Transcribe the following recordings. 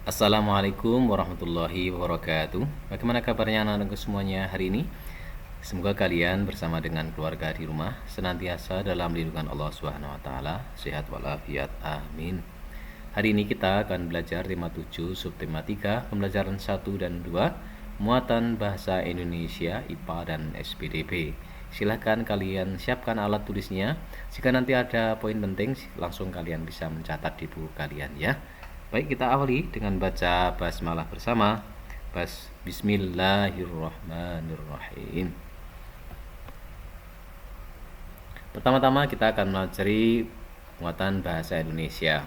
Assalamualaikum warahmatullahi wabarakatuh. Bagaimana kabarnya anak-anakku semuanya hari ini? Semoga kalian bersama dengan keluarga di rumah senantiasa dalam lindungan Allah Subhanahu wa taala, sehat walafiat. Amin. Hari ini kita akan belajar tema 7 subtema 3, pembelajaran 1 dan 2, muatan bahasa Indonesia IPA dan SPDB. Silahkan kalian siapkan alat tulisnya. Jika nanti ada poin penting, langsung kalian bisa mencatat di buku kalian ya. Baik, kita awali dengan baca basmalah bersama. Bismillahirrahmanirrahim. Pertama-tama kita akan mempelajari muatan bahasa Indonesia.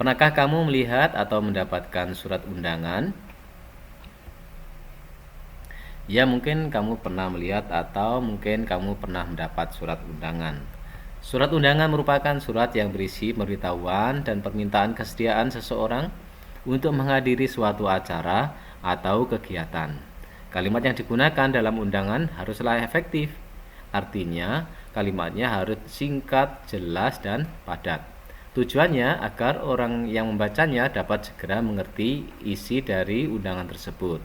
Pernahkah kamu melihat atau mendapatkan surat undangan? Ya, mungkin kamu pernah melihat atau mungkin kamu pernah mendapat surat undangan. Surat undangan merupakan surat yang berisi pemberitahuan dan permintaan kesediaan seseorang untuk menghadiri suatu acara atau kegiatan. Kalimat yang digunakan dalam undangan haruslah efektif. Artinya, kalimatnya harus singkat, jelas, dan padat. Tujuannya agar orang yang membacanya dapat segera mengerti isi dari undangan tersebut.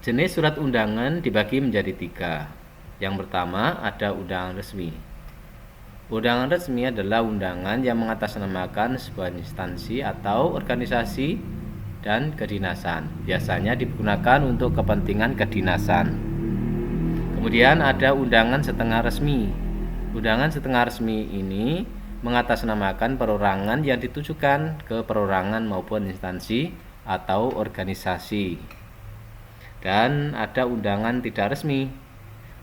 Jenis surat undangan dibagi menjadi 3. Yang pertama ada undangan resmi. Undangan resmi adalah undangan yang mengatasnamakan sebuah instansi atau organisasi dan kedinasan. Biasanya digunakan untuk kepentingan kedinasan. Kemudian ada undangan setengah resmi. Undangan setengah resmi ini mengatasnamakan perorangan yang ditujukan ke perorangan maupun instansi atau organisasi. Dan ada undangan tidak resmi.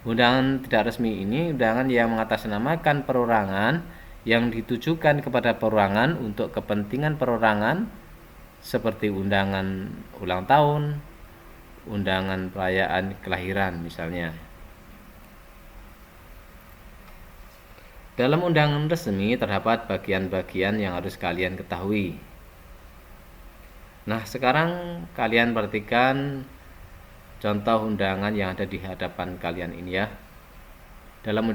Undangan tidak resmi ini undangan yang mengatasnamakan perorangan yang ditujukan kepada perorangan untuk kepentingan perorangan, seperti undangan ulang tahun, undangan perayaan kelahiran misalnya. Dalam undangan resmi terdapat bagian-bagian yang harus kalian ketahui. Nah, sekarang kalian perhatikan contoh undangan yang ada di hadapan kalian ini ya. Dalam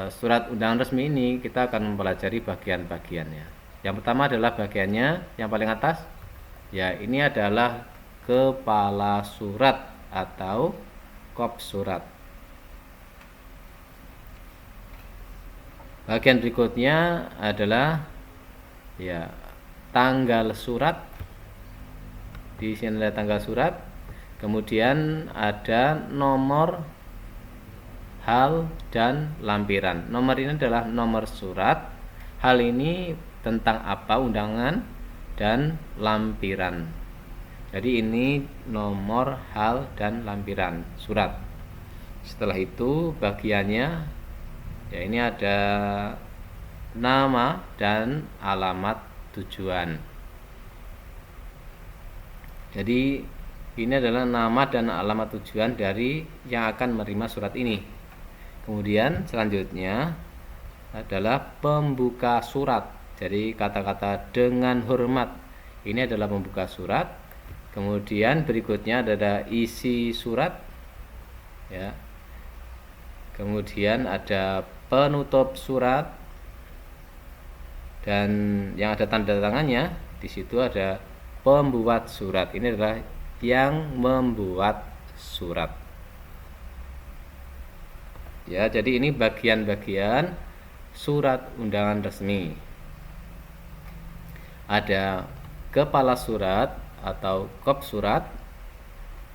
surat undangan resmi ini kita akan mempelajari bagian-bagiannya. Yang pertama adalah bagiannya yang paling atas. Ya, ini adalah kepala surat atau kop surat. Bagian berikutnya adalah ya tanggal surat. Di sini ada tanggal surat. Kemudian ada nomor, hal, dan lampiran. Nomor ini adalah nomor surat. Hal ini tentang apa undangan, dan lampiran. Jadi ini nomor, hal, dan lampiran surat. Setelah itu bagiannya ya ini ada nama dan alamat tujuan. Jadi ini adalah nama dan alamat tujuan dari yang akan menerima surat ini. Kemudian selanjutnya adalah pembuka surat. Jadi kata-kata dengan hormat ini adalah pembuka surat. Kemudian berikutnya ada isi surat ya. Kemudian ada penutup surat, dan yang ada tanda tangannya di situ ada pembuat surat. Ini adalah yang membuat surat. Ya, jadi ini bagian-bagian surat undangan resmi. Ada kepala surat atau kop surat,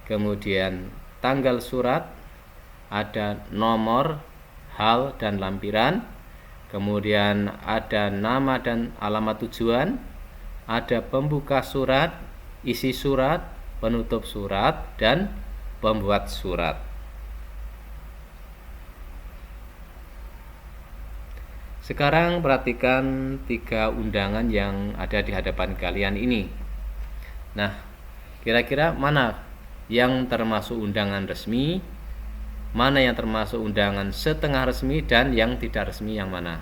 kemudian tanggal surat, ada nomor, hal, dan lampiran, kemudian ada nama dan alamat tujuan, ada pembuka surat, isi surat, penutup surat, dan pembuat surat. Sekarang perhatikan 3 undangan yang ada di hadapan kalian ini. Nah, kira-kira mana yang termasuk undangan resmi, mana yang termasuk undangan setengah resmi, dan yang tidak resmi yang mana?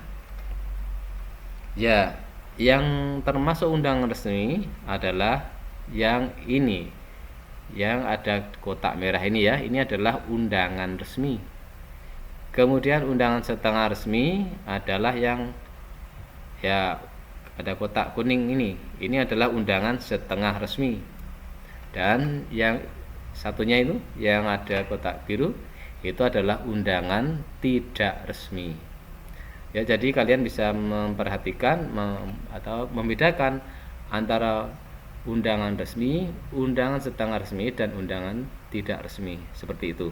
Ya, yang termasuk undangan resmi adalah yang ini, yang ada kotak merah ini ya. Ini adalah undangan resmi. Kemudian undangan setengah resmi adalah yang ya ada kotak kuning ini adalah undangan setengah resmi. Dan yang satunya itu yang ada kotak biru itu adalah undangan tidak resmi. Ya, jadi kalian bisa memperhatikan atau membedakan antara undangan resmi, undangan setengah resmi, dan undangan tidak resmi, seperti itu.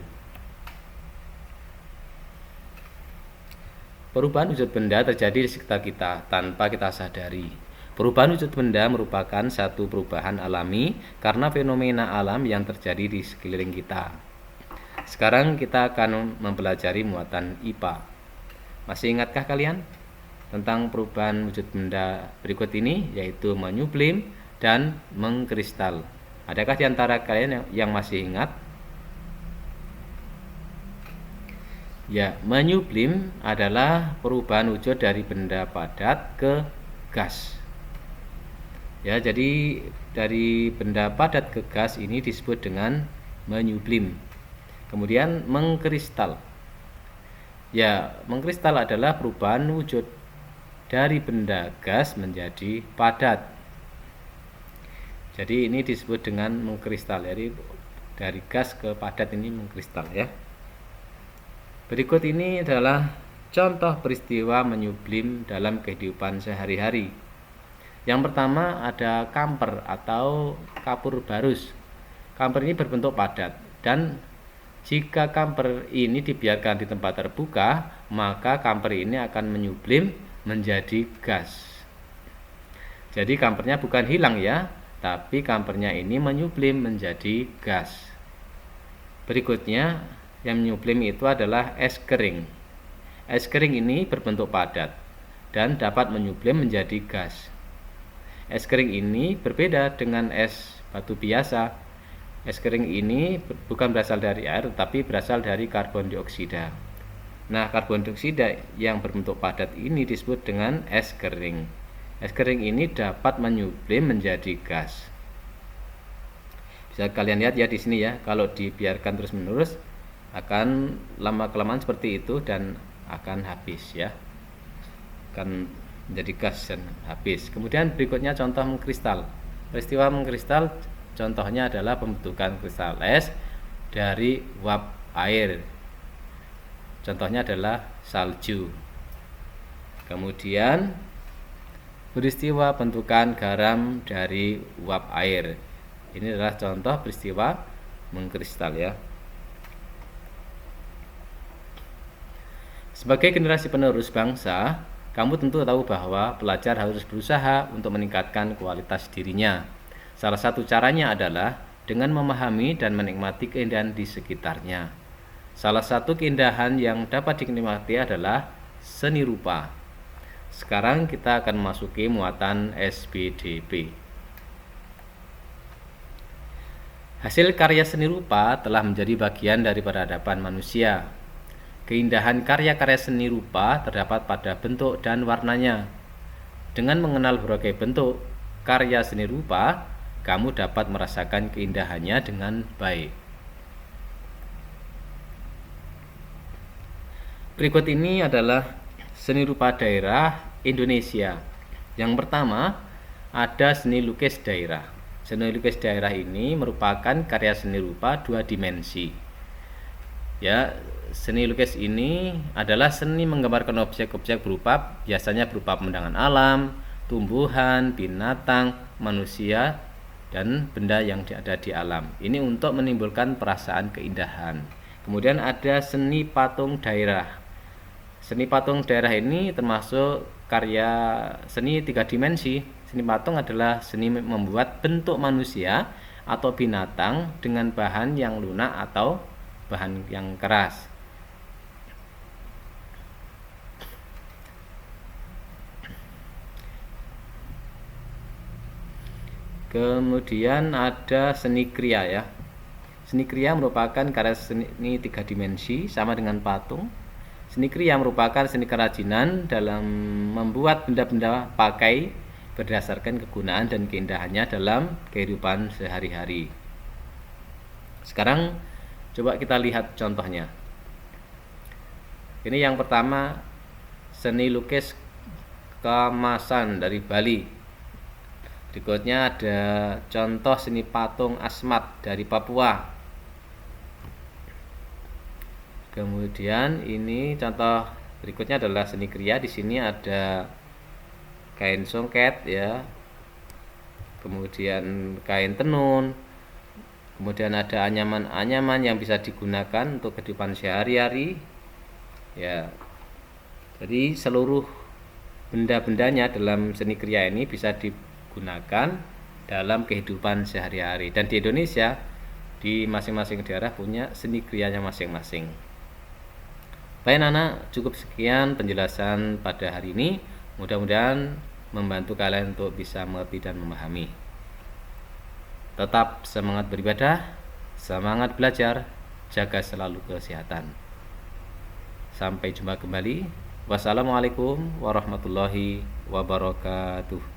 Perubahan wujud benda terjadi di sekitar kita tanpa kita sadari. Perubahan wujud benda merupakan satu perubahan alami karena fenomena alam yang terjadi di sekeliling kita. Sekarang kita akan mempelajari muatan IPA. Masih ingatkah kalian tentang perubahan wujud benda berikut ini, yaitu menyublim dan mengkristal? Adakah di antara kalian yang masih ingat? Ya, menyublim adalah perubahan wujud dari benda padat ke gas. Ya, jadi dari benda padat ke gas ini disebut dengan menyublim. Kemudian mengkristal. Ya, mengkristal adalah perubahan wujud dari benda gas menjadi padat. Jadi ini disebut dengan mengkristal. Jadi dari gas ke padat ini mengkristal ya. Berikut ini adalah contoh peristiwa menyublim dalam kehidupan sehari-hari. Yang pertama ada kamper atau kapur barus. Kamper ini berbentuk padat dan jika kamper ini dibiarkan di tempat terbuka, maka kamper ini akan menyublim menjadi gas. Jadi kampernya bukan hilang ya, tapi kampernya ini menyublim menjadi gas. Berikutnya yang menyublim itu adalah es kering. Es kering ini berbentuk padat dan dapat menyublim menjadi gas. Es kering ini berbeda dengan es batu biasa. Es kering ini bukan berasal dari air, tetapi berasal dari karbon dioksida. Nah, karbon dioksida yang berbentuk padat ini disebut dengan es kering. Es kering ini dapat menyublim menjadi gas. Bisa kalian lihat ya di sini ya, kalau dibiarkan terus-menerus akan lama-kelamaan seperti itu dan akan habis ya, akan menjadi gas dan habis. Kemudian berikutnya contoh mengkristal. Peristiwa mengkristal contohnya adalah pembentukan kristal es dari uap air. Contohnya adalah salju. Kemudian peristiwa bentukan garam dari uap air. Ini adalah contoh peristiwa mengkristal ya. Sebagai generasi penerus bangsa, kamu tentu tahu bahwa pelajar harus berusaha untuk meningkatkan kualitas dirinya. Salah satu caranya adalah dengan memahami dan menikmati keindahan di sekitarnya. Salah satu keindahan yang dapat dinikmati adalah seni rupa. Sekarang kita akan memasuki muatan SPDP. Hasil karya seni rupa telah menjadi bagian dari peradaban manusia. Keindahan karya-karya seni rupa terdapat pada bentuk dan warnanya. Dengan mengenal berbagai bentuk karya seni rupa, kamu dapat merasakan keindahannya dengan baik. Berikut ini adalah seni rupa daerah Indonesia. Yang pertama, ada seni lukis daerah. Seni lukis daerah ini merupakan karya seni rupa dua dimensi. Ya, seni lukis ini adalah seni menggambarkan objek-objek biasanya berupa pemandangan alam, tumbuhan, binatang, manusia, dan benda yang ada di alam. Ini untuk menimbulkan perasaan keindahan. Kemudian ada seni patung daerah. Seni patung daerah ini termasuk karya seni tiga dimensi. Seni patung adalah seni membuat bentuk manusia atau binatang dengan bahan yang lunak atau bahan yang keras. Kemudian ada seni kriya ya. Seni kriya merupakan karya seni tiga dimensi sama dengan patung. Seni kriya merupakan seni kerajinan dalam membuat benda-benda pakai berdasarkan kegunaan dan keindahannya dalam kehidupan sehari-hari. Sekarang coba kita lihat contohnya. Ini yang pertama, seni lukis kemasan dari Bali. Berikutnya ada contoh seni patung Asmat dari Papua. Kemudian ini contoh berikutnya adalah seni kriya. Di sini ada kain songket ya. Kemudian kain tenun. Kemudian ada anyaman-anyaman yang bisa digunakan untuk kehidupan sehari-hari. Ya. Jadi seluruh benda-bendanya dalam seni kriya ini bisa digunakan dalam kehidupan sehari-hari. Dan di Indonesia, di masing-masing daerah punya seni kriyanya masing-masing. Baik anak, cukup sekian penjelasan pada hari ini. Mudah-mudahan membantu kalian untuk bisa mengerti dan memahami. Tetap semangat beribadah, semangat belajar, jaga selalu kesehatan. Sampai jumpa kembali. Wassalamualaikum warahmatullahi wabarakatuh.